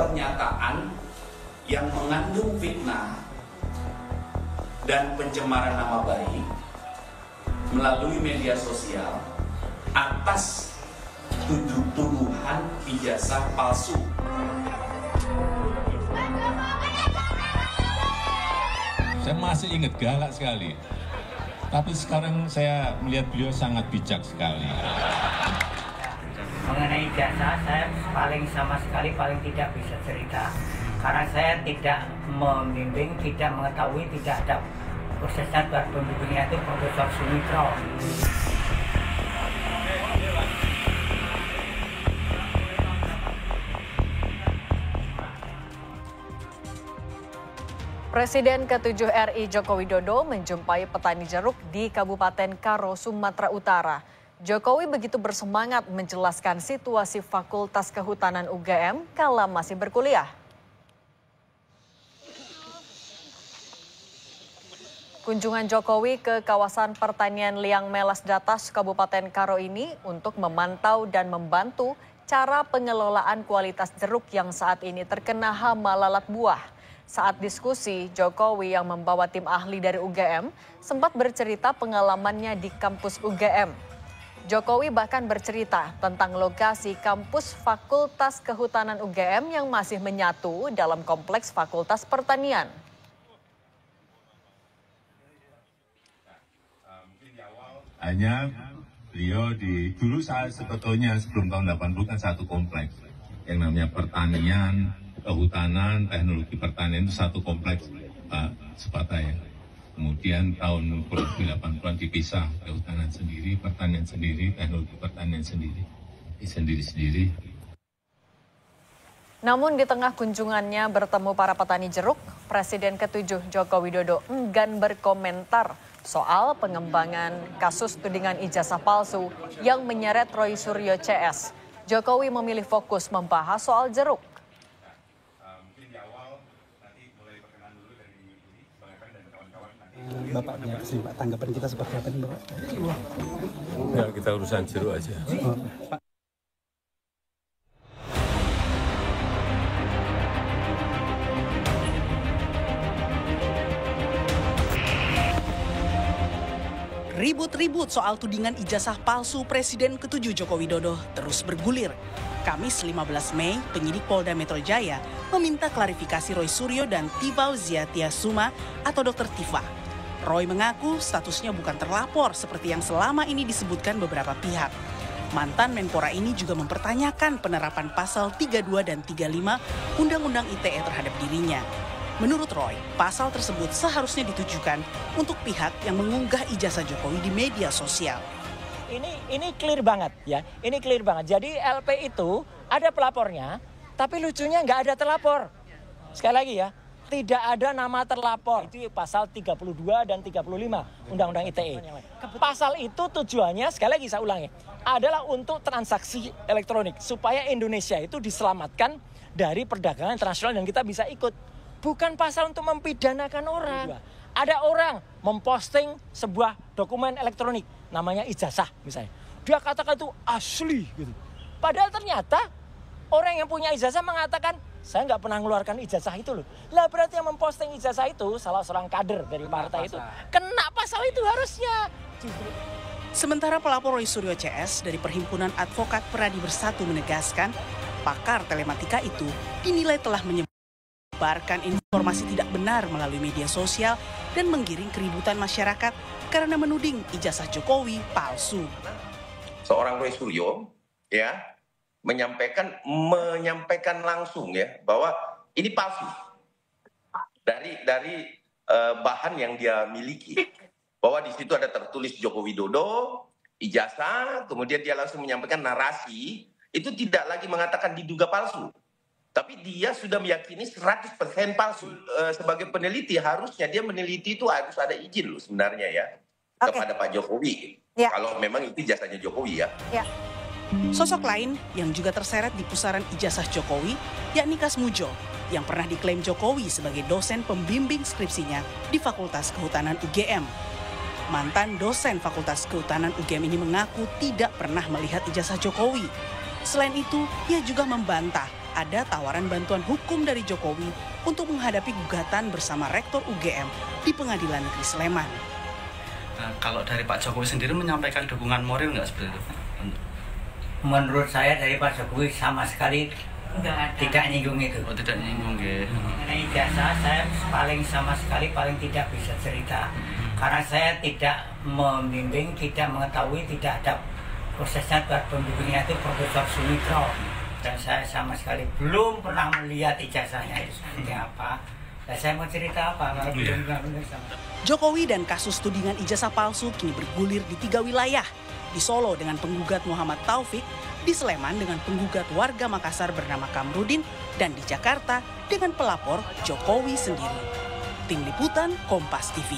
pernyataan yang mengandung fitnah dan pencemaran nama baik melalui media sosial atas tuduhan ijazah palsu. Saya masih ingat, galak sekali. Tapi sekarang saya melihat beliau sangat bijak sekali. Mengenai ijazah, saya sama sekali tidak bisa cerita. Karena saya tidak membimbing, tidak mengetahui, tidak ada prosesnya. Pembimbingnya itu Profesor Sumitro. Presiden ke-7 RI Joko Widodo menjumpai petani jeruk di Kabupaten Karo, Sumatera Utara. Jokowi begitu bersemangat menjelaskan situasi Fakultas Kehutanan UGM kala masih berkuliah. Kunjungan Jokowi ke kawasan pertanian Liang Melas Datas, Kabupaten Karo ini untuk memantau dan membantu cara pengelolaan kualitas jeruk yang saat ini terkena hama lalat buah. Saat diskusi, Jokowi yang membawa tim ahli dari UGM sempat bercerita pengalamannya di kampus UGM. Jokowi bahkan bercerita tentang lokasi kampus Fakultas Kehutanan UGM yang masih menyatu dalam kompleks Fakultas Pertanian. Hanya beliau dulu saya sebetulnya sebelum tahun 80 kan satu kompleks yang namanya pertanian, kehutanan, teknologi pertanian itu satu kompleks, Pak Sepata ya. Kemudian tahun 80-an dipisah, kehutanan sendiri, pertanian sendiri, teknologi pertanian sendiri, sendiri-sendiri. Namun di tengah kunjungannya bertemu para petani jeruk, Presiden ke-7 Joko Widodo enggan berkomentar soal pengembangan kasus tudingan ijazah palsu yang menyeret Roy Suryo CS. Jokowi memilih fokus membahas soal jeruk. Bapaknya kesini, Pak, tanggapan kita seperti apa nih, Bapak? Ya, kita urusan jeruk aja. Pak. Ribut-ribut soal tudingan ijazah palsu Presiden ke-7 Joko Widodo terus bergulir. Kamis 15 Mei, penyidik Polda Metro Jaya meminta klarifikasi Roy Suryo dan Tiva Ziatia Suma atau Dr. Tiva. Roy mengaku statusnya bukan terlapor seperti yang selama ini disebutkan beberapa pihak. Mantan Menpora ini juga mempertanyakan penerapan pasal 32 dan 35 Undang-Undang ITE terhadap dirinya. Menurut Roy, pasal tersebut seharusnya ditujukan untuk pihak yang mengunggah ijazah Jokowi di media sosial. Ini clear banget ya, ini clear banget. Jadi LP itu ada pelapornya, tapi lucunya nggak ada terlapor. Sekali lagi ya, tidak ada nama terlapor. Itu pasal 32 dan 35 Undang-Undang ITE. Pasal itu tujuannya, sekali lagi saya ulangi, adalah untuk transaksi elektronik. Supaya Indonesia itu diselamatkan dari perdagangan internasional dan kita bisa ikut. Bukan pasal untuk mempidanakan orang. Ada orang memposting sebuah dokumen elektronik, namanya ijazah misalnya. Dia katakan itu asli gitu. Padahal ternyata orang yang punya ijazah mengatakan, saya nggak pernah mengeluarkan ijazah itu loh. Lah berarti yang memposting ijazah itu salah seorang kader dari partai itu. Kena pasal itu harusnya. Sementara pelapor Roy Suryo CS dari Perhimpunan Advokat Peradi Bersatu menegaskan, pakar telematika itu dinilai telah menyebarkan informasi tidak benar melalui media sosial dan menggiring keributan masyarakat karena menuding ijazah Jokowi palsu. Seorang Roy Suryo ya menyampaikan langsung ya bahwa ini palsu dari bahan yang dia miliki, bahwa di situ ada tertulis Joko Widodo, ijazah, kemudian dia langsung menyampaikan narasi, itu tidak lagi mengatakan diduga palsu. Tapi dia sudah meyakini 100% palsu. Sebagai peneliti harusnya dia meneliti itu harus ada izin loh sebenarnya ya. Kepada Pak Jokowi. Ya. Kalau memang itu ijazahnya Jokowi ya. Sosok lain yang juga terseret di pusaran ijazah Jokowi yakni Kasmujo yang pernah diklaim Jokowi sebagai dosen pembimbing skripsinya di Fakultas Kehutanan UGM. Mantan dosen Fakultas Kehutanan UGM ini mengaku tidak pernah melihat ijazah Jokowi. Selain itu, ia juga membantah ada tawaran bantuan hukum dari Jokowi untuk menghadapi gugatan bersama Rektor UGM di Pengadilan Negeri Sleman. Nah, kalau dari Pak Jokowi sendiri menyampaikan dukungan moral nggak seperti itu? Menurut saya dari Pak Jokowi sama sekali tidak nyinggung itu. Oh, tidak nyinggung ya. Mengenai ijazah saya sama sekali tidak bisa cerita. Karena saya tidak membimbing, tidak mengetahui, tidak ada prosesnya. Pembimbingnya itu Profesor Sumitro. Dan saya sama sekali belum pernah melihat ijazahnya itu seperti apa. Dan saya mau cerita apa kalau belum sama. Jokowi dan kasus tudingan ijazah palsu kini bergulir di 3 wilayah. Di Solo dengan penggugat Muhammad Taufik, di Sleman dengan penggugat warga Makassar bernama Kamrudin, dan di Jakarta dengan pelapor Jokowi sendiri. Tim Liputan Kompas TV.